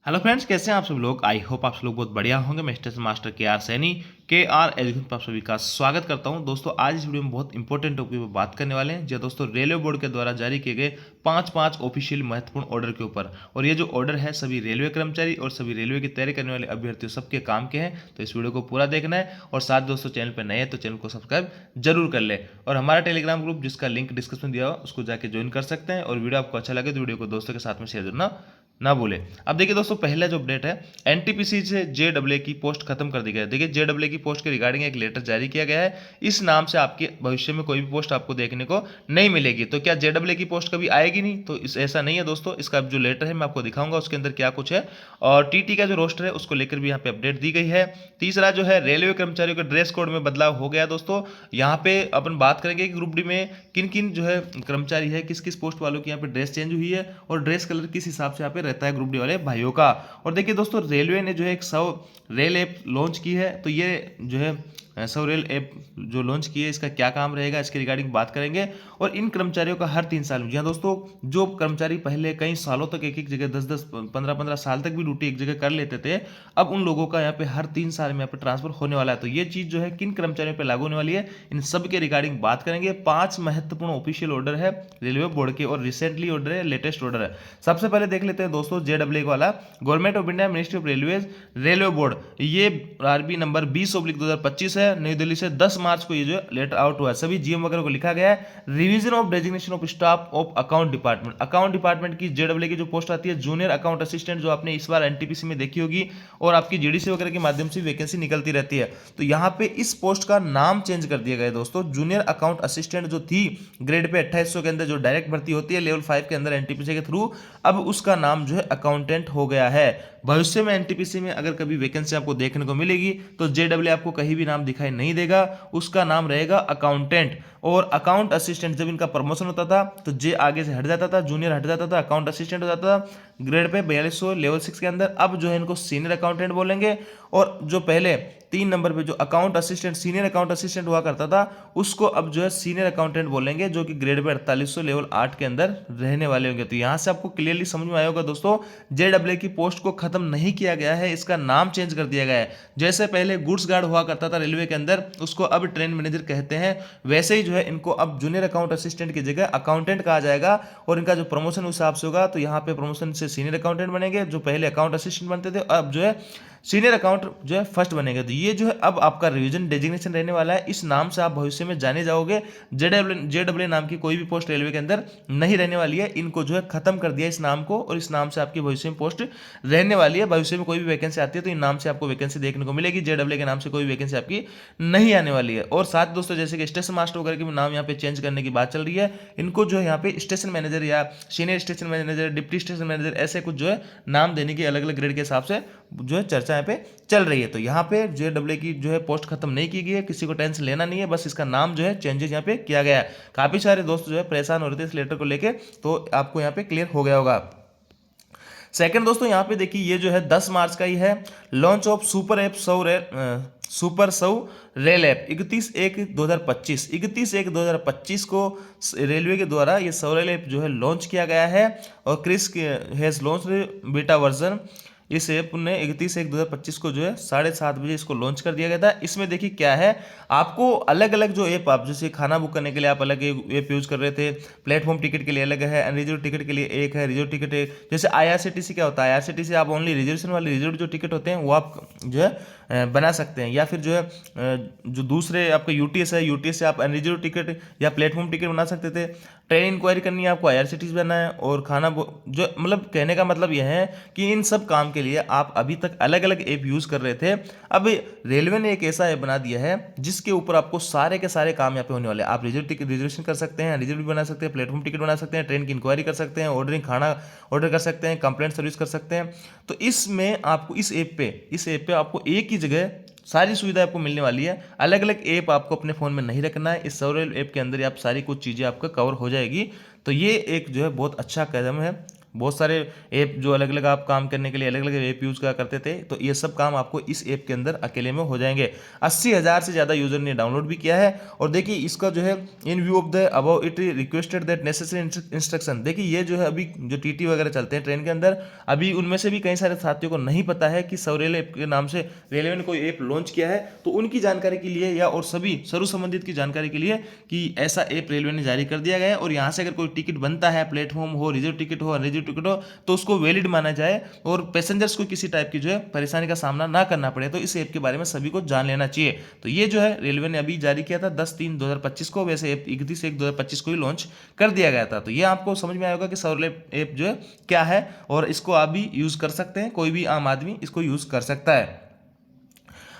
Hello friends, कैसे हैं आप सब लोग। आई होप आप सब लोग बहुत बढ़िया होंगे। मैं स्टेशन मास्टर के आर सैनी के आर एजुकेशन पर आप सभी का स्वागत करता हूं। दोस्तों, आज इस वीडियो में बहुत इंपॉर्टेंट टॉपिक पर बात करने वाले हैं। जो दोस्तों रेलवे बोर्ड के द्वारा जारी किए गए पांच ऑफिशियल महत्वपूर्ण ऑर्डर के ऊपर। और ये जो ऑर्डर है सभी रेलवे कर्मचारी और सभी रेलवे की तैयारी करने वाले अभ्यर्थियों सबके काम के हैं। तो इस वीडियो को पूरा देखना है। और साथ दोस्तों, चैनल पर नए हैं तो चैनल को सब्सक्राइब जरूर कर ले। और हमारा टेलीग्राम ग्रुप जिसका लिंक डिस्क्रिप्शन में दिया हुआ उसको जाके ज्वाइन कर सकते हैं। और वीडियो आपको अच्छा लगे तो वीडियो को दोस्तों के साथ में शेयर करना ना भूले। अब देखिए दोस्तों, पहला जो अपडेट है, एनटीपीसी से जेडब्ल्यू की पोस्ट खत्म कर दी गई है। देखिए, जेडब्ल्यू की पोस्ट के रिगार्डिंग एक लेटर जारी किया गया है। इस नाम से आपके भविष्य में कोई भी पोस्ट आपको देखने को नहीं मिलेगी। तो क्या जेडब्ल्यू की पोस्ट कभी आएगी नहीं? तो ऐसा नहीं है दोस्तों। इसका जो लेटर है मैं आपको दिखाऊंगा उसके अंदर क्या कुछ है। और टीटी का जो रोस्टर है उसको लेकर भी यहाँ पे अपडेट दी गई है। तीसरा जो है, रेलवे कर्मचारियों के ड्रेस कोड में बदलाव हो गया दोस्तों। यहाँ पे अपन बात करेंगे कि ग्रुप डी में किन किन जो है कर्मचारी है, किस किस पोस्ट वालों की यहाँ पे ड्रेस चेंज हुई है और ड्रेस कलर किस हिसाब से यहाँ पे रहता है ग्रुप डी वाले भाइयों का। और देखिए दोस्तों, रेलवे ने जो है एक सौ रेल ऐप लॉन्च की है। तो ये जो है सौ रेल ऐप जो लॉन्च की है, इसका क्या काम रहेगा इसके रिगार्डिंग बात करेंगे। और इन कर्मचारियों का हर 3 साल में, जी हाँ दोस्तों, जो कर्मचारी पहले कई सालों तक एक एक जगह 10-10 15-15 साल तक भी ड्यूटी एक जगह कर लेते थे, अब उन लोगों का यहाँ पे हर 3 साल में यहाँ पे ट्रांसफर होने वाला है। तो ये चीज जो है किन कर्मचारियों पर लागू होने वाली है, इन सब के रिगार्डिंग बात करेंगे। 5 महत्वपूर्ण ऑफिशियल ऑर्डर है रेलवे बोर्ड के और रिसेंटली ऑर्डर है, लेटेस्ट ऑर्डर है। सबसे पहले देख लेते हैं दोस्तों जेडब्ल्यू वाला। Government of India, ministry of railway, railway board, ये आरबी नंबर 20/2025 है। नई दिल्ली से 10 मार्च को ये जो लेटर आउट हुआ है। सभी जीएम वगैरह को लिखा गया है। Revision of designation of staff of account department. Account department की जेडब्ल्यू की जो पोस्ट आती है जूनियर अकाउंट असिस्टेंट, जो आपने इस बार एनटीपीसी में देखी होगी और आपकी जीडीसी वगैरह के माध्यम से वैकेंसी निकलती रहती है। तो यहाँ पे इस पोस्ट का नाम चेंज कर दिया गया दोस्तों। जूनियर अकाउंट असिस्टेंट जो थी ग्रेड पे 2800 के अंदर जो डायरेक्ट भर्ती होती है लेवल 5 के अंदर एनटीपीसी के थ्रू, अब उसका नाम जो है अकाउंटेंट हो गया है। भविष्य में एनटीपीसी में अगर कभी वैकेंसी आपको देखने को मिलेगी तो जेडब्ल्यू आपको कहीं भी नाम दिखाई नहीं देगा, उसका नाम रहेगा अकाउंटेंट। और अकाउंट असिस्टेंट, जब इनका प्रमोशन होता था तो जे आगे से हट जाता था, जूनियर हट जाता था, अकाउंट असिस्टेंट हो जाता था ग्रेड पे 4200 लेवल 6 के अंदर। अब जो है इनको सीनियर अकाउंटेंट बोलेंगे। और जो पहले 3 नंबर पे जो account assistant, senior account assistant हुआ करता था, उसको अब जो है सीनियर अकाउंटेंट बोलेंगे, जो कि ग्रेड पे 4800 लेवल 8 के अंदर रहने वाले होंगे। तो यहां से आपको क्लियरली समझ में आया होगा दोस्तों, जेडब्ल्यू की पोस्ट को खत्म नहीं किया गया है, इसका नाम चेंज कर दिया गया है। जैसे पहले गुड्स गार्ड हुआ करता था रेलवे के अंदर, उसको अब ट्रेन मैनेजर कहते हैं, वैसे ही जो है इनको अब जूनियर अकाउंट असिस्टेंट की जगह अकाउंटेंट कहा जाएगा। और इनका जो प्रमोशन उस हिसाब से होगा, तो यहाँ पे प्रमोशन से सीनियर अकाउंटेंट बनेंगे, जो पहले अकाउंट असिस्टेंट बनते थे अब जो है सीनियर अकाउंट जो है फर्स्ट बनेगा। तो ये जो है अब आपका रिवीजन डेजिग्नेशन रहने वाला है। इस नाम से आप भविष्य में जाने जाओगे। जेडब्ल्यू नाम की कोई भी पोस्ट रेलवे के अंदर नहीं रहने वाली है। इनको जो है खत्म कर दिया इस नाम को, और इस नाम से आपकी भविष्य में पोस्ट रहने वाली है। भविष्य में कोई भी वैकेंसी आती है तो इन नाम से आपको वैकेंसी देखने को मिलेगी। जेडब्ल्यू के नाम से कोई वैकेंसी आपकी नहीं आने वाली है। और साथ दोस्तों, जैसे कि स्टेशन मास्टर वगैरह के भी नाम यहाँ पे चेंज करने की बात चल रही है, इनको जो है यहाँ पे स्टेशन मैनेजर या senior station manager, deputy station manager, ऐसे कुछ जो है नाम देने की अलग अलग ग्रेड के हिसाब से जो है चर्चा यहाँ पे चल रही है। तो यहाँ पे जेडब्ल्यू की जो है पोस्ट खत्म नहीं की गई है, किसी को टेंशन लेना नहीं है, बस इसका नाम जो है चेंजेस यहाँ पे किया गया है। काफी सारे दोस्त जो है परेशान हो रहे थे इस लेटर को लेके, तो आपको यहाँ पे क्लियर हो गया होगा। सेकंड दोस्तों, यहाँ पे देखिए ये जो है 10 मार्च का ही है, launch of super app super सौ रेल ऐप 31/1/2025 को रेलवे के द्वारा ये सौ रेल ऐप जो है लॉन्च किया गया है। और Chris has launch beta version. इस ऐप ने 31/1/2025 को जो है 7:30 बजे इसको लॉन्च कर दिया गया था। इसमें देखिए क्या है, आपको अलग अलग जो ऐप, आप जैसे खाना बुक करने के लिए आप अलग ऐप यूज कर रहे थे, प्लेटफॉर्म टिकट के लिए अलग है, अनरिजर्व टिकट के लिए एक है, रिजर्व टिकट है। जैसे आईआरसीटीसी क्या होता है, आईआरसीटीसी आप ओनली रिजर्वेशन वाले रिजर्व जो टिकट होते हैं वो आप जो है बना सकते हैं। या फिर जो है जो दूसरे आपका यूटीएस है, यूटीएस से आप अनरिजर्व टिकट या प्लेटफॉर्म टिकट बना सकते थे। ट्रेन इंक्वायरी करनी है आपको आईआरसीटीसी बनना है। और खाना जो मतलब कहने का मतलब यह है कि इन सब काम के लिए आप अभी तक अलग अलग ऐप यूज कर रहे थे, अब रेलवे ने एक ऐसा ऐप बना दिया है जिसके ऊपर आपको सारे के सारे काम यहाँ पे होने वाले हैं। आप रिजर्व टिकट रिजर्वेशन कर सकते हैं, रिजर्व भी बना सकते हैं, प्लेटफॉर्म टिकट बना सकते हैं, ट्रेन की इंक्वायरी कर सकते हैं, ऑर्डरिंग खाना ऑर्डर कर सकते हैं, कंप्लेंट सर्विस कर सकते हैं। तो इसमें आपको इस ऐप पे आपको एक ही जगह सारी सुविधा आपको मिलने वाली है। अलग अलग ऐप आपको अपने फोन में नहीं रखना है, इस सौरेल ऐप के अंदर आप सारी कुछ चीजें आपका कवर हो जाएगी। तो ये एक जो है बहुत अच्छा कदम है बहुत सारे ऐप जो अलग अलग आप काम करने के लिए अलग अलग ऐप यूज़ करते थे, तो ये सब काम आपको इस ऐप के अंदर अकेले में हो जाएंगे। 80,000 से ज़्यादा यूज़र ने डाउनलोड भी किया है। और देखिए इसका जो है इन view of the above it requested that necessary instruction, देखिए ये जो है अभी जो टीटी वगैरह चलते हैं ट्रेन के अंदर, अभी उनमें से भी कई सारे साथियों को नहीं पता है कि सवरेल ऐप के नाम से रेलवे ने कोई ऐप लॉन्च किया है। तो उनकी जानकारी के लिए या और सभी सर्व संबंधित की जानकारी के लिए कि ऐसा ऐप रेलवे ने जारी कर दिया गया है, और यहाँ से अगर कोई टिकट बनता है, प्लेटफॉर्म हो, रिजर्व टिकट हो, अनरिजर्व टिकट हो, तो उसको वैलिड माना जाए और पैसेंजर्स को किसी टाइप की जो है परेशानी का सामना ना करना पड़े। तो इस ऐप के बारे में सभी को जान लेना चाहिए। तो ये जो है रेलवे ने अभी जारी किया था 10/3/2025 को, वैसे ऐप 31/1/2025 को ही लॉन्च कर दिया गया था। तो ये आपको समझ में आया होगा कि सवरेल ऐप जो है क्या है, और इसको आप भी यूज कर सकते हैं, कोई भी आम आदमी इसको यूज कर सकता है।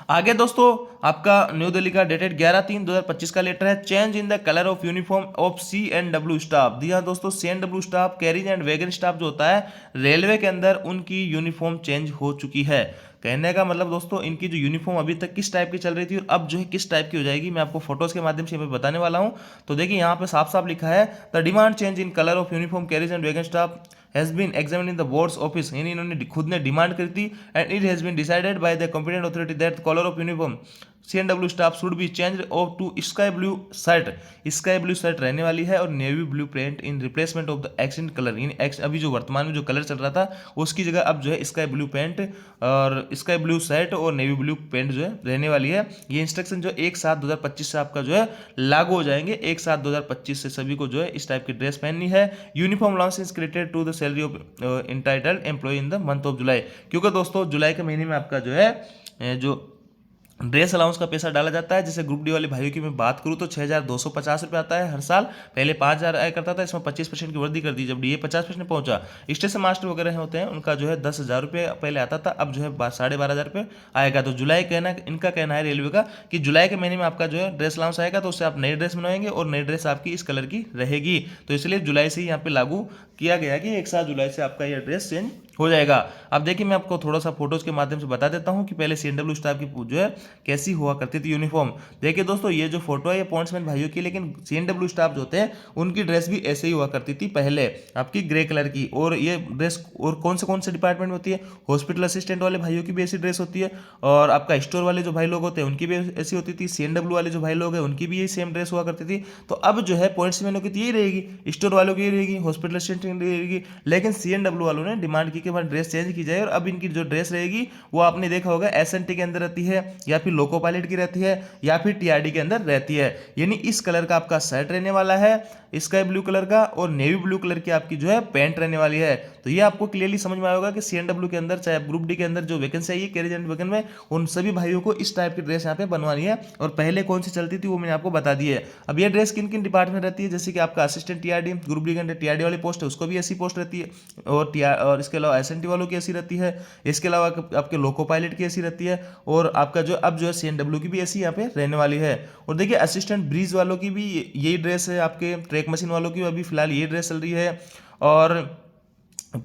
आगे दोस्तों आपका न्यू दिल्ली का डेटेड 11/3/2025 का लेटर है, change in the colour of uniform of CNW staff. जी हाँ दोस्तों, CNW staff, carriage and wagon staff जो होता है रेलवे के अंदर, उनकी यूनिफॉर्म चेंज हो चुकी है। कहने का मतलब दोस्तों, इनकी जो यूनिफॉर्म अभी तक किस टाइप की चल रही थी और अब जो है किस टाइप की हो जाएगी, मैं आपको फोटोज के माध्यम से यहाँ पे बताने वाला हूँ। तो देखिए यहाँ पे साफ साफ लिखा है, the demand change in colour of uniform carriage and wagon staff has been examined in the boards office, यानी इन्होंने खुद ने डिमांड करी थी, and it has been decided by the competent authority that colour of uniform CNW staff should be change of to sky blue shirt. Sky blue shirt रहने वाली है और navy blue pant in replacement of the accent colour, यानी अभी जो वर्तमान में जो कलर चल रहा था उसकी जगह अब जो है स्काई ब्लू पेंट और स्काई ब्लू शर्ट और नेवी ब्लू पेंट जो है रहने वाली है। ये इंस्ट्रक्शन जो 1/7/2025 से आपका जो है लागू हो जाएंगे। 1/7/2025 से सभी को जो है इस टाइप की ड्रेस पहननी है। Uniform allowance is credited to the salary of entitled employ in the month of July, क्योंकि दोस्तों जुलाई के महीने में आपका जो है जो ड्रेस अलाउंस का पैसा डाला जाता है। जैसे ग्रुप डी वाले भाइयों की मैं बात करूँ तो 6,250 रुपये आता है हर साल, पहले 5,000 आया करता था, इसमें 25% की वृद्धि कर दी जब DA 50% पहुंचा। स्टेशन मास्टर वगैरह होते हैं उनका जो है 10,000 रुपये पहले आता था, अब जो है 12,500 रुपये आएगा। तो जुलाई इनका कहना है रेलवे का कि जुलाई के महीने में आपका जो है ड्रेस अलाउंस आएगा, तो उससे आप नई ड्रेस बनवाएंगे और नई ड्रेस आपकी इस कलर की रहेगी। तो इसलिए जुलाई से ही यहाँ पे लागू किया गया कि 1/7 जुलाई से आपका यह ड्रेस चेंज हो जाएगा। अब देखिए मैं आपको थोड़ा सा फोटोज के माध्यम से बता देता हूँ कि पहले CNW स्टाफ की जो है कैसी हुआ करती थी यूनिफॉर्म। देखिए दोस्तों, ये जो फोटो है ये पॉइंट्समैन भाइयों की, लेकिन CNW स्टाफ जो होते हैं उनकी ड्रेस भी ऐसे ही हुआ करती थी पहले, आपकी ग्रे कलर की। और ये ड्रेस और कौन से डिपार्टमेंट में होती है, हॉस्पिटल असिस्टेंट वाले भाइयों की भी ऐसी ड्रेस होती है, और आपका स्टोर वाले जो भाई लोग होते हैं उनकी भी ऐसी होती थी, CNW वाले जो भाई लोग हैं उनकी भी यही सेम ड्रेस हुआ करती थी। तो अब जो है पॉइंट्समैनों की यही रहेगी, स्टोर वालों की रहेगी, हॉस्पिटल असिस्टेंट की रहेगी, लेकिन CNW वालों ने डिमांड की कि हमारी ड्रेस चेंज की जाए। और अब इनकी जो ड्रेस रहेगी वो आपने देखा होगा SNT के अंदर रहती है, या फिर लोको पायलट की रहती है, या फिर TRD के अंदर रहती है। यानी इस कलर का आपका शर्ट रहने वाला है, स्काई ब्लू कलर का, और नेवी ब्लू कलर की आपकी जो है पैंट रहने वाली है। तो ये आपको क्लियरली समझ में आएगा कि CNW के अंदर चाहे ग्रुप डी के अंदर जो वैकेंसी आई है कैरिज एंड वैगन में, उन सभी भाइयों को इस टाइप की ड्रेस यहाँ पे बनवानी है। और पहले कौन सी चलती थी वो मैंने आपको बता दी है। अब ये ड्रेस किन किन डिपार्टमेंट रहती है, जैसे कि आपका असिस्टेंट TRD, ग्रुप डी के अंदर TRD वाली पोस्ट है उसको भी ऐसी पोस्ट रहती है, और इसके अलावा SNT वालों की ऐसी रहती है, इसके अलावा आपके लोको पायलट की ऐसी रहती है, और आपका जो अब जो है CNW की भी ऐसी यहाँ पे रहने वाली है। और देखिए असिस्टेंट ब्रीज वालों की भी यही ड्रेस है, आपके ट्रैक मशीन वालों की अभी फिलहाल ये ड्रेस चल रही है, और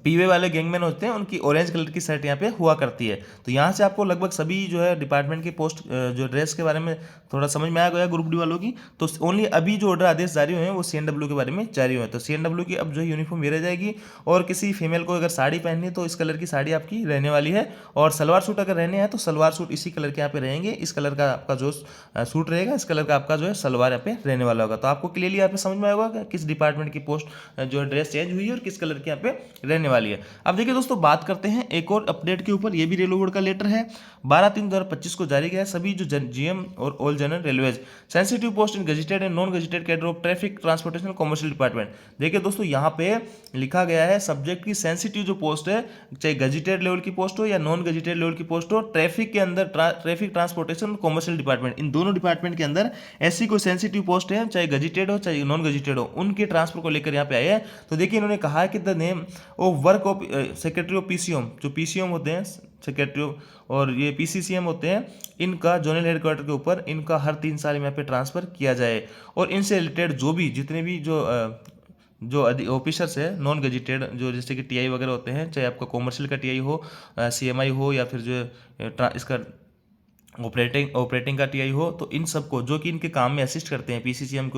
पीवे वाले गैंगमैन होते हैं उनकी ऑरेंज कलर की शर्ट यहाँ पे हुआ करती है। तो यहाँ से आपको लगभग सभी जो है डिपार्टमेंट की पोस्ट जो ड्रेस के बारे में थोड़ा समझ में आ गया ग्रुप डी वालों की। तो ओनली अभी जो ऑर्डर आदेश जारी हुए हैं वो CNW के बारे में जारी हुए हैं। तो CNW की अब जो है यूनिफॉर्म ये रह जाएगी, और किसी फीमेल को अगर साड़ी पहननी है तो इस कलर की साड़ी आपकी रहने वाली है, और सलवार सूट अगर रहने हैं तो सलवार सूट इसी कलर के यहाँ पे रहेंगे। इस कलर का आपका जो सूट रहेगा, इस कलर का आपका जो है सलवार यहाँ पे रहने वाला होगा। तो आपको क्लियरली यहाँ पे समझ में आएगा किस डिपार्टमेंट की पोस्ट जो है ड्रेस चेंज हुई है और किस कलर की यहाँ पे रहने वाली है। अब देखिए दोस्तों, बात करते हैं एक और अपडेट के ऊपर। ये भी रेलवे बोर्ड का लेटर है, 12/3/2025 को जारी किया है। सभी जो GM और all general railways sensitive post in gazetted and non gazetted cadre of traffic transportation commercial department. देखिए दोस्तों, यहाँ पे लिखा गया है सब्जेक्ट की सेंसिटिव जो पोस्ट है, चाहे गजेटेड लेवल की पोस्ट हो या नॉन गजेटेड लेवल की पोस्ट हो, ट्रैफिक के अंदर ट्रैफिक ट्रांसपोर्टेशन कमर्शियल डिपार्टमेंट, इन दोनों डिपार्टमेंट के अंदर ऐसी कोई सेंसिटिव पोस्ट है, चाहे गजेटेड हो चाहे नॉन गजेटेड हो, उनके ट्रांसफर को लेकर यहाँ पे आए हैं। तो देखिए इन्होंने कहा है कि the name of work of secretary of PCM, जो PCM होते हैं सेक्रेटरी, और ये PCCM होते हैं, इनका जोनल हेडक्वार्टर के ऊपर इनका हर 3 साल में यहाँ पे ट्रांसफर किया जाए। और इनसे रिलेटेड जो भी जितने भी जो ऑफिसर्स है नॉन गजेटेड, जो जैसे कि TI वगैरह होते हैं, चाहे आपका कॉमर्शियल का TI हो, CMI हो, या फिर जो इसका ऑपरेटिंग का टीआई हो, तो इन सबको जो कि इनके काम में असिस्ट करते हैं पीसीसीएम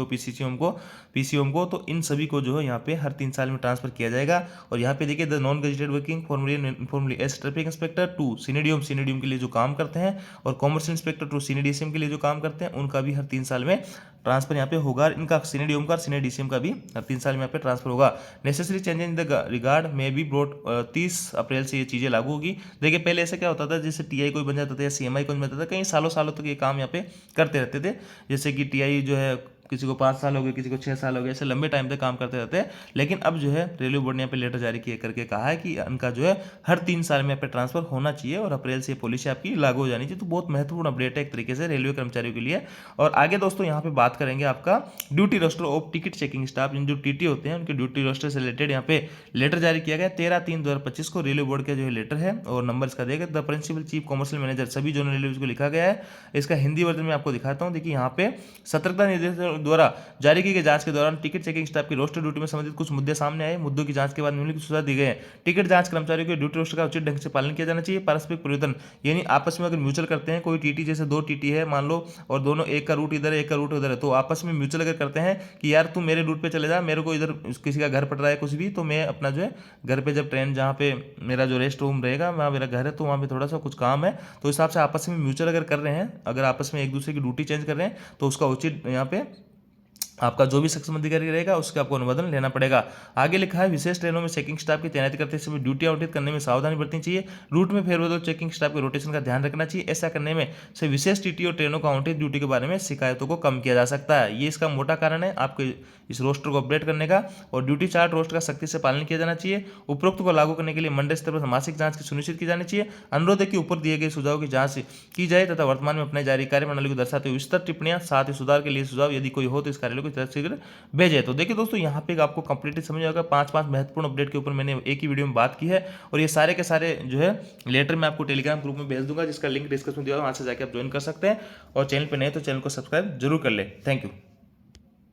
को, तो इन सभी को जो है यहाँ पे हर 3 साल में ट्रांसफर किया जाएगा। और यहाँ पे देखिए the non gazetted working formerly as traffic inspector to सीनिडियम के लिए जो काम करते हैं, और कॉमर्शियल इंस्पेक्टर टू सीनिडीसीएम के लिए जो काम करते हैं, उनका भी हर 3 साल में ट्रांसफर यहाँ पे होगा। इनका सीनिडियम का सीनिडीसीएम का भी हर 3 साल में यहाँ पे ट्रांसफर होगा। Necessary change in the regard में भी ब्रोड 30 अप्रैल से ये चीज़ें लागू होगी। देखिए पहले ऐसा क्या होता था, जैसे टीआई कोई बन जाता था या सीएमआई कोई बन जाता था, कई सालों सालों तक ये काम यहाँ पे करते रहते थे। जैसे कि टीआई जो है किसी को 5 साल हो गए, किसी को 6 साल हो गए, ऐसे लंबे टाइम तक काम करते रहते हैं। लेकिन अब जो है रेलवे बोर्ड ने यहाँ पे लेटर जारी किए करके कहा है कि इनका जो है हर 3 साल में यहाँ पे ट्रांसफर होना चाहिए, और अप्रैल से ये पॉलिसी आपकी लागू हो जानी चाहिए। तो बहुत महत्वपूर्ण अपडेट है एक तरीके से रेलवे कर्मचारियों के लिए। और आगे दोस्तों यहाँ पे बात करेंगे आपका duty roster of ticket checking staff, जो टीटी होते हैं उनके ड्यूटी रोस्टर से रिलेटेड यहाँ पे लेटर जारी किया गया 13/3/2025 को। रेलवे बोर्ड का जो है लेटर है, और नंबर इसका देगा the principal chief commercial manager सभी जोनल रेलवे को लिखा गया है। इसका हिंदी वर्जन में आपको दिखाता हूँ। देखिए यहाँ पे सतर्कता निर्देश द्वारा जारी की गई जांच के दौरान टिकट चेकिंग स्टाफ की रोस्टर ड्यूटी में संबंधित कुछ मुद्दे सामने आए। मुद्दों की जांच के बाद निम्नलिखित सुझाव दिए गए हैं। टिकट जांच कर्मचारियों के ड्यूटी रोस्टर का उचित ढंग से पालन किया जाना चाहिए। पारस्परिक परिवर्तन, यानी आपस में अगर म्यूचुअल करते हैं, कोई टीटी जैसे 2 टीटी है मान लो, और दोनों एक का रूट इधर है एक का रूट उधर है, तो आपस में म्यूचुअल अगर करते हैं कि यार तू मेरे रूट पे चले जा, मेरे को इधर किसी का घर पड़ रहा है कुछ भी, तो मैं अपना जो है घर पे जब ट्रेन जहाँ पे मेरा जो रेस्ट रूम रहेगा वहाँ मेरा घर है, तो वहाँ पे थोड़ा सा कुछ काम है, तो हिसाब से आपस में म्यूचुअल अगर कर रहे हैं, अगर आपस में एक दूसरे की ड्यूटी चेंज कर रहे हैं, तो उसका उचित यहाँ पे आपका जो भी सक्षम अधिकारी रहेगा उसके आपको अनुमोदन लेना पड़ेगा। आगे लिखा है विशेष ट्रेनों में चेकिंग स्टाफ की तैनाती करते समय ड्यूटी आवंटित करने में सावधानी बरतनी चाहिए। रूट में फेरबदल चेकिंग स्टाफ के रोटेशन का ध्यान रखना चाहिए। ऐसा करने में से विशेष टीटी और ट्रेनों का आवंटित ड्यूटी के बारे में शिकायतों को कम किया जा सकता है। ये इसका मोटा कारण है आपके इस रोस्टर को अपडेट करने का। और ड्यूटी चार्ट रोस्टर का सख्ती से पालन किया जाना चाहिए। उपरोक्त को लागू करने के लिए मंडल स्तर पर मासिक जांच की सुनिश्चित की जानी चाहिए। अनुरोध है कि ऊपर दिए गए सुझाव की जांच की जाए तथा वर्तमान में अपने जारी कार्यप्रणाली को दर्शाते हुए विस्तृत टिप्पणियां साथ ही सुधार के लिए सुझाव यदि कोई हो तो इस कार्यालय को शीघ्र भेजे। तो देखिए दोस्तों यहाँ पे आपको कंप्लीटली समझ आएगा 5 महत्वपूर्ण अपडेट के ऊपर मैंने एक ही वीडियो में बात की है। और ये सारे के सारे जो है लेटर मैं आपको टेलीग्राम ग्रुप में भेज दूंगा, जिसका लिंक डिस्क्रिप्शन में दिया हुआ है, वहाँ से जाकर आप ज्वाइन कर सकते हैं। और चैनल पे नए तो चैनल को सब्सक्राइब जरूर कर ले। Thank you.